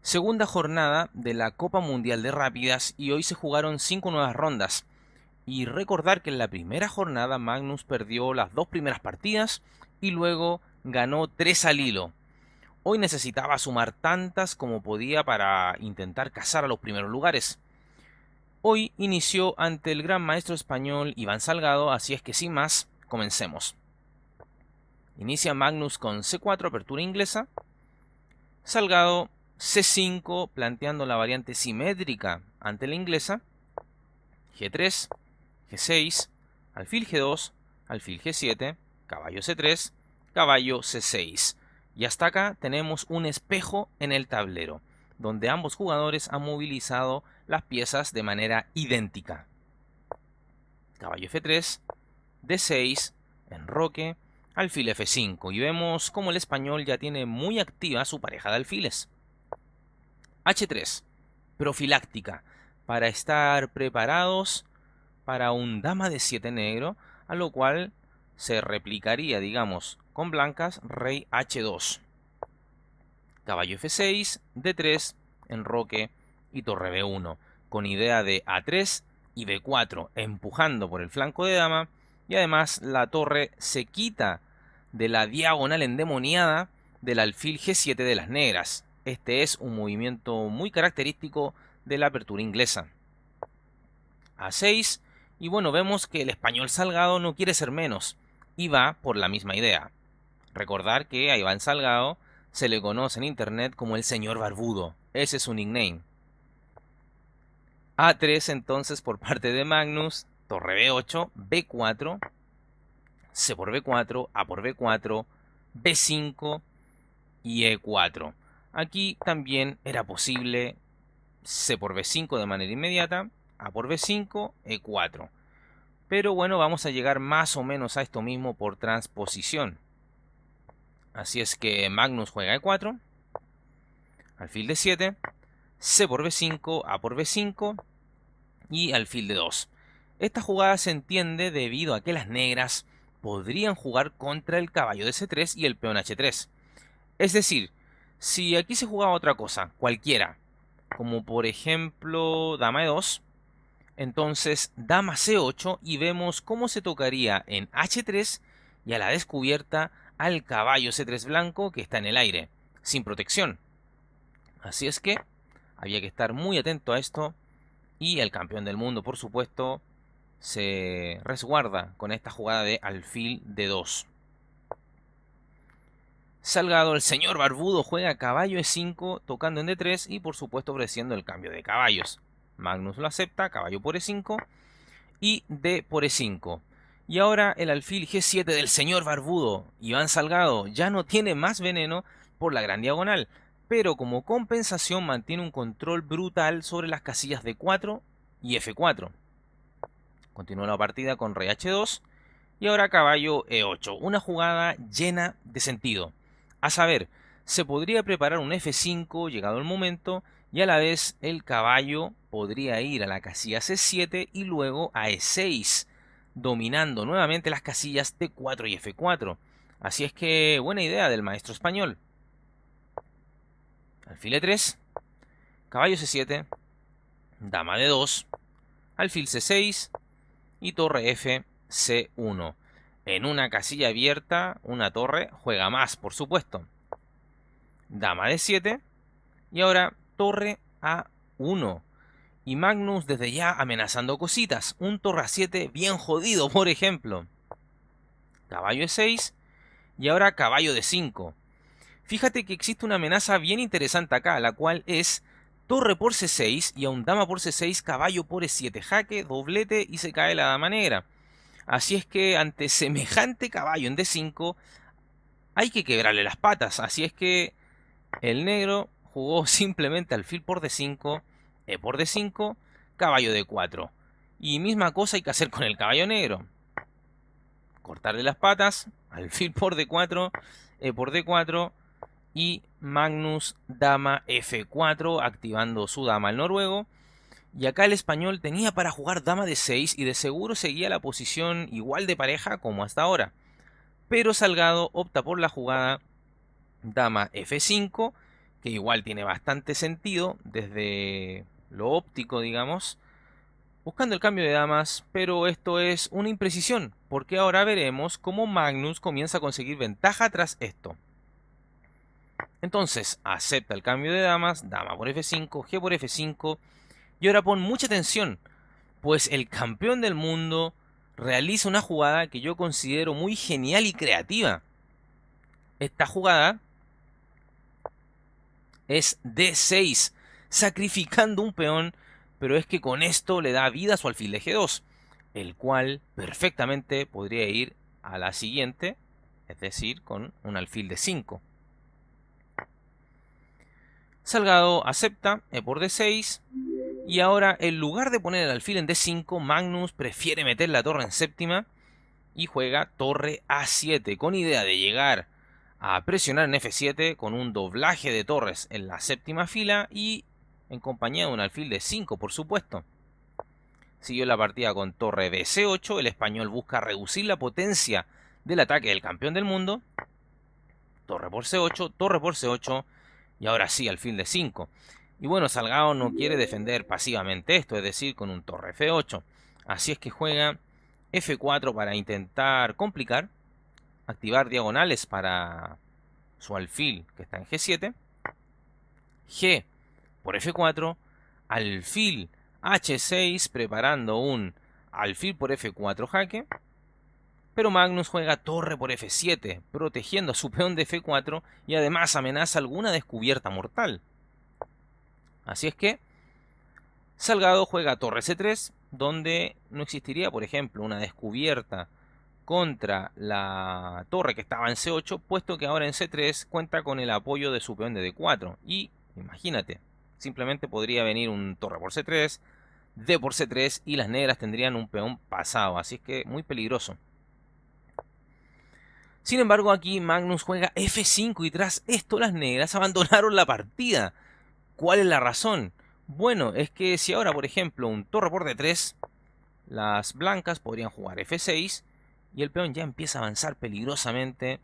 Segunda jornada de la Copa Mundial de Rápidas y hoy se jugaron 5 nuevas rondas. Y recordar que en la primera jornada Magnus perdió las dos primeras partidas y luego ganó 3 al hilo. Hoy necesitaba sumar tantas como podía para intentar cazar a los primeros lugares. Hoy inició ante el gran maestro español Iván Salgado, así es que sin más, comencemos. Inicia Magnus con C4, apertura inglesa. Salgado C5, planteando la variante simétrica ante la inglesa. G3, G6, alfil G2, alfil G7, caballo C3, caballo C6. Y hasta acá tenemos un espejo en el tablero, donde ambos jugadores han movilizado las piezas de manera idéntica. Caballo F3, D6, enroque, alfil F5. Y vemos cómo el español ya tiene muy activa su pareja de alfiles. H3, profiláctica, para estar preparados para un dama de 7 negro, a lo cual se replicaría, digamos, con blancas, rey H2. Caballo F6, D3, enroque y torre B1, con idea de A3 y B4, empujando por el flanco de dama, y además la torre se quita de la diagonal endemoniada del alfil G7 de las negras. Este es un movimiento muy característico de la apertura inglesa. A6, y bueno, vemos que el español Salgado no quiere ser menos, y va por la misma idea. Recordar que a Iván Salgado se le conoce en internet como el señor barbudo, ese es su nickname. A3 entonces por parte de Magnus, torre B8, B4, C por B4, A por B4, B5 y E4. Aquí también era posible C por B5 de manera inmediata, A por B5, E4. Pero bueno, vamos a llegar más o menos a esto mismo por transposición. Así es que Magnus juega E4, alfil D7, C por B5, A por B5 y alfil D2. Esta jugada se entiende debido a que las negras podrían jugar contra el caballo de C3 y el peón H3. Es decir, si aquí se jugaba otra cosa, cualquiera, como por ejemplo dama E2, entonces dama C8 y vemos cómo se tocaría en H3 y a la descubierta al caballo C3 blanco que está en el aire, sin protección. Así es que había que estar muy atento a esto y el campeón del mundo, por supuesto, se resguarda con esta jugada de alfil D2. Salgado, el señor barbudo, juega caballo E5 tocando en D3 y por supuesto ofreciendo el cambio de caballos. Magnus lo acepta, caballo por E5 y D por E5. Y ahora el alfil G7 del señor barbudo, Iván Salgado, ya no tiene más veneno por la gran diagonal, pero como compensación mantiene un control brutal sobre las casillas D4 y F4. Continúa la partida con rey H2 y ahora caballo E8, una jugada llena de sentido. A saber, se podría preparar un F5 llegado el momento y a la vez el caballo podría ir a la casilla C7 y luego a E6, dominando nuevamente las casillas D4 y F4. Así es que buena idea del maestro español. Alfil E3, caballo C7, dama D2, alfil C6 y torre F C1. En una casilla abierta, una torre juega más, por supuesto. Dama D7 y ahora torre A1. Y Magnus desde ya amenazando cositas. Un torre A7 bien jodido, por ejemplo. Caballo E6 y ahora caballo D5. Fíjate que existe una amenaza bien interesante acá, la cual es torre por C6 y a un dama por C6, caballo por E7. Jaque, doblete y se cae la dama negra. Así es que ante semejante caballo en D5 hay que quebrarle las patas. Así es que el negro jugó simplemente alfil por D5, E por D5, caballo D4. Y misma cosa hay que hacer con el caballo negro. Cortarle las patas, alfil por D4, E por D4 y Magnus dama F4 activando su dama al noruego. Y acá el español tenía para jugar dama de 6 y de seguro seguía la posición igual de pareja como hasta ahora. Pero Salgado opta por la jugada dama F5, que igual tiene bastante sentido desde lo óptico, digamos, buscando el cambio de damas, pero esto es una imprecisión, porque ahora veremos cómo Magnus comienza a conseguir ventaja tras esto. Entonces, acepta el cambio de damas, dama por F5, G por F5, y ahora pon mucha atención, pues el campeón del mundo realiza una jugada que yo considero muy genial y creativa. Esta jugada es D6, sacrificando un peón, pero es que con esto le da vida a su alfil de G2, el cual perfectamente podría ir a la siguiente, es decir, con un alfil de 5. Salgado acepta E por D6, y ahora en lugar de poner el alfil en D5, Magnus prefiere meter la torre en séptima y juega torre A7, con idea de llegar a presionar en F7 con un doblaje de torres en la séptima fila y en compañía de un alfil de 5, por supuesto. Siguió la partida con torre BC8, el español busca reducir la potencia del ataque del campeón del mundo. Torre por C8, torre por C8 y ahora sí alfil de 5. Y bueno, Salgado no quiere defender pasivamente esto, es decir, con un torre F8. Así es que juega F4 para intentar complicar, activar diagonales para su alfil que está en G7, G por F4, alfil H6 preparando un alfil por F4 jaque, pero Magnus juega torre por F7 protegiendo a su peón de F4 y además amenaza alguna descubierta mortal. Así es que Salgado juega torre C3, donde no existiría, por ejemplo, una descubierta contra la torre que estaba en C8, puesto que ahora en C3 cuenta con el apoyo de su peón de D4. Y imagínate, simplemente podría venir un torre por C3, D por C3 y las negras tendrían un peón pasado, así es que muy peligroso. Sin embargo, aquí Magnus juega F5 y tras esto las negras abandonaron la partida. ¿Cuál es la razón? Bueno, es que si ahora, por ejemplo, un torre por D3, las blancas podrían jugar F6 y el peón ya empieza a avanzar peligrosamente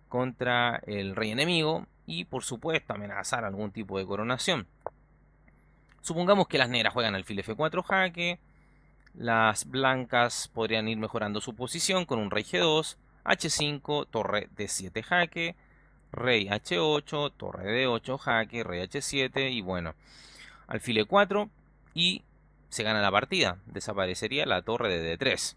contra el rey enemigo y por supuesto amenazar algún tipo de coronación. Supongamos que las negras juegan alfil F4 jaque, las blancas podrían ir mejorando su posición con un rey G2, H5, torre D7 jaque, rey H8, torre D8 jaque, rey H7 y bueno, alfil E4 y se gana la partida. Desaparecería la torre de D3.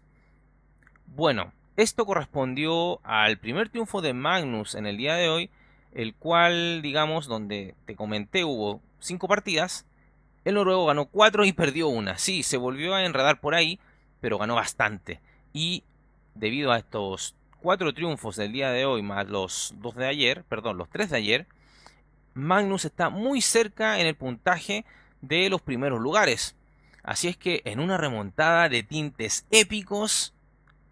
Bueno, esto correspondió al primer triunfo de Magnus en el día de hoy, el cual, digamos, donde te comenté hubo 5 partidas. El noruego ganó 4 y perdió una. Sí, se volvió a enredar por ahí, pero ganó bastante. Y debido a estos 4 triunfos del día de hoy más los 2 de ayer, perdón, los 3 de ayer, Magnus está muy cerca en el puntaje de los primeros lugares. Así es que en una remontada de tintes épicos,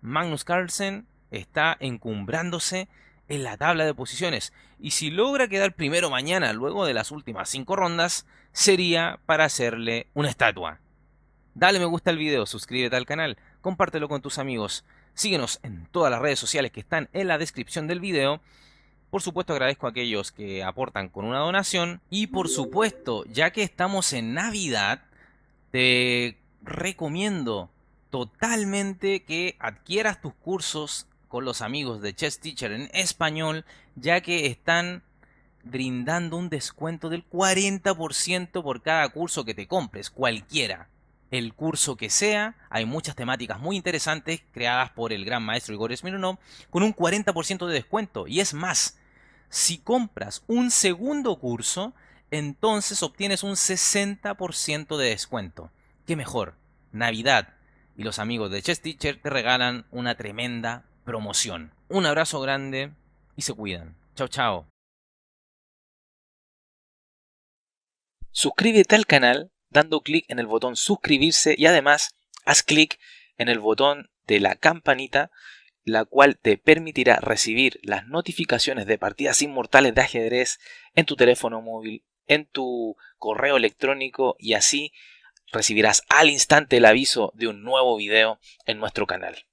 Magnus Carlsen está encumbrándose en la tabla de posiciones. Y si logra quedar primero mañana luego de las últimas 5 rondas, sería para hacerle una estatua. Dale me gusta al video, suscríbete al canal, compártelo con tus amigos. Síguenos en todas las redes sociales que están en la descripción del video. Por supuesto agradezco a aquellos que aportan con una donación. Y por supuesto, ya que estamos en Navidad, te recomiendo totalmente que adquieras tus cursos con los amigos de Chess Teacher en español, ya que están brindando un descuento del 40% por cada curso que te compres, cualquiera. El curso que sea, hay muchas temáticas muy interesantes creadas por el gran maestro Igor Smirnov con un 40% de descuento. Y es más, si compras un segundo curso, entonces obtienes un 60% de descuento. ¿Qué mejor? Navidad y los amigos de Chess Teacher te regalan una tremenda promoción. Un abrazo grande y se cuidan. Chao, chao. Suscríbete al canal dando clic en el botón suscribirse y además haz clic en el botón de la campanita, la cual te permitirá recibir las notificaciones de partidas inmortales de ajedrez en tu teléfono móvil, en tu correo electrónico y así recibirás al instante el aviso de un nuevo video en nuestro canal.